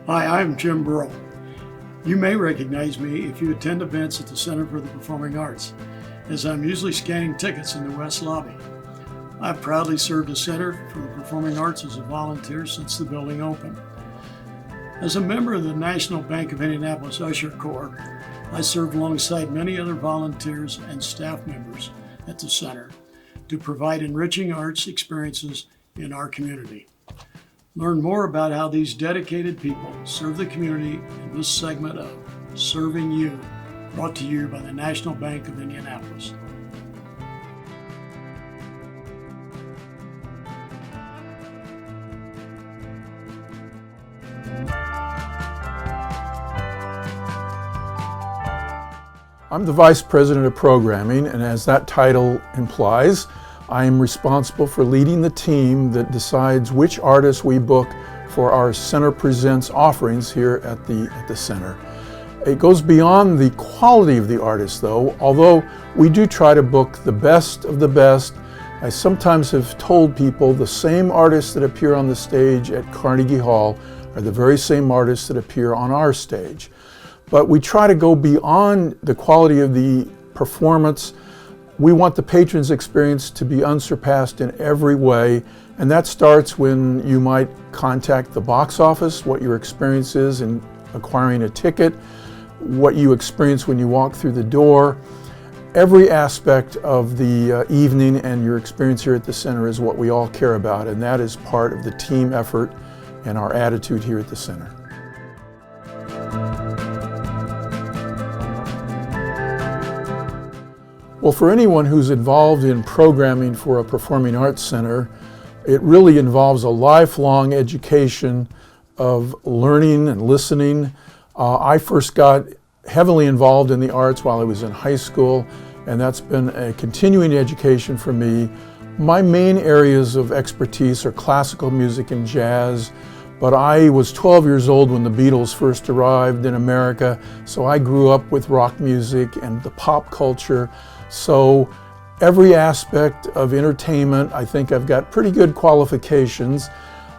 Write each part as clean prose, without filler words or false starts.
Hi, I'm Jim Burrell. You may recognize me if you attend events at the Center for the Performing Arts, as I'm usually scanning tickets in the West Lobby. I've proudly served the Center for the Performing Arts as a volunteer since the building opened. As a member of the National Bank of Indianapolis Usher Corps, I serve alongside many other volunteers and staff members at the Center to provide enriching arts experiences in our community. Learn more about how these dedicated people serve the community in this segment of Serving You, brought to you by the National Bank of Indianapolis. I'm the Vice President of Programming, and as that title implies, I am responsible for leading the team that decides which artists we book for our Center Presents offerings here at the Center. It goes beyond the quality of the artists though, although we do try to book the best of the best. I sometimes have told people the same artists that appear on the stage at Carnegie Hall are the very same artists that appear on our stage. But we try to go beyond the quality of the performance. We want the patron's experience to be unsurpassed in every way, and that starts when you might contact the box office, what your experience is in acquiring a ticket, what you experience when you walk through the door. Every aspect of the evening and your experience here at the Center is what we all care about, and that is part of the team effort and our attitude here at the Center. Well, for anyone who's involved in programming for a performing arts center, it really involves a lifelong education of learning and listening. I first got heavily involved in the arts while I was in high school, and that's been a continuing education for me. My main areas of expertise are classical music and jazz, but I was 12 years old when the Beatles first arrived in America, so I grew up with rock music and the pop culture. So every aspect of entertainment, I think I've got pretty good qualifications.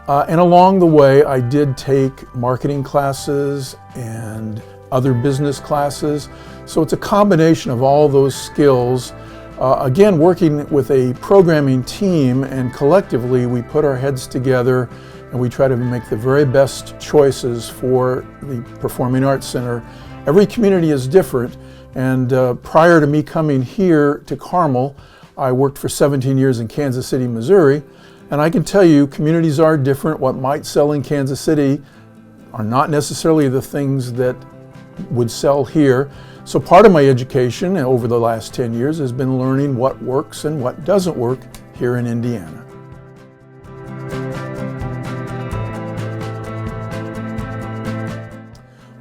And along the way, I did take marketing classes and other business classes. So it's a combination of all those skills. Again, working with a programming team, and collectively we put our heads together and we try to make the very best choices for the Performing Arts Center. Every community is different. And prior to me coming here to Carmel, I worked for 17 years in Kansas City, Missouri. And I can tell you, communities are different. What might sell in Kansas City are not necessarily the things that would sell here. So part of my education over the last 10 years has been learning what works and what doesn't work here in Indiana.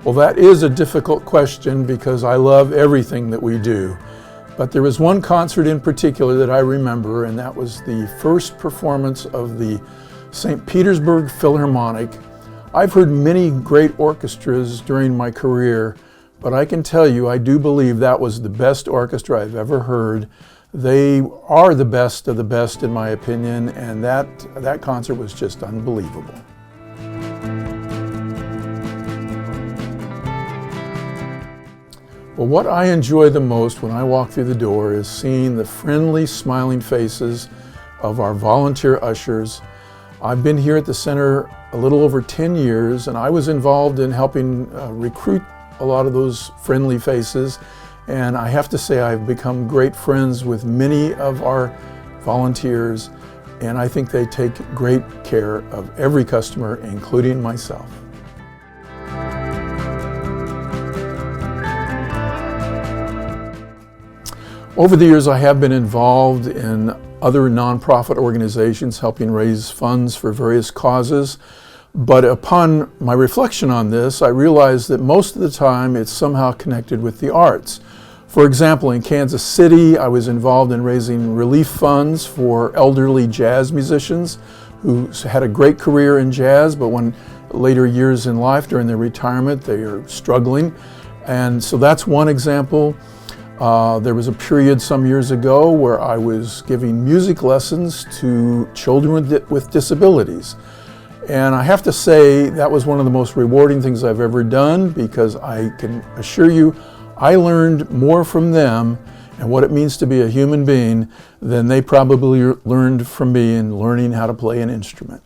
Well, that is a difficult question because I love everything that we do. But there was one concert in particular that I remember, and that was the first performance of the St. Petersburg Philharmonic. I've heard many great orchestras during my career, but I can tell you, I do believe that was the best orchestra I've ever heard. They are the best of the best, in my opinion, and that concert was just unbelievable. Well, what I enjoy the most when I walk through the door is seeing the friendly, smiling faces of our volunteer ushers. I've been here at the Center a little over 10 years, and I was involved in helping recruit a lot of those friendly faces. And I have to say I've become great friends with many of our volunteers, and I think they take great care of every customer, including myself. Over the years, I have been involved in other nonprofit organizations helping raise funds for various causes. But upon my reflection on this, I realized that most of the time it's somehow connected with the arts. For example, in Kansas City, I was involved in raising relief funds for elderly jazz musicians who had a great career in jazz, but when later years in life during their retirement, they are struggling. And so that's one example. There was a period some years ago where I was giving music lessons to children with disabilities. And I have to say that was one of the most rewarding things I've ever done, because I can assure you I learned more from them and what it means to be a human being than they probably learned from me in learning how to play an instrument.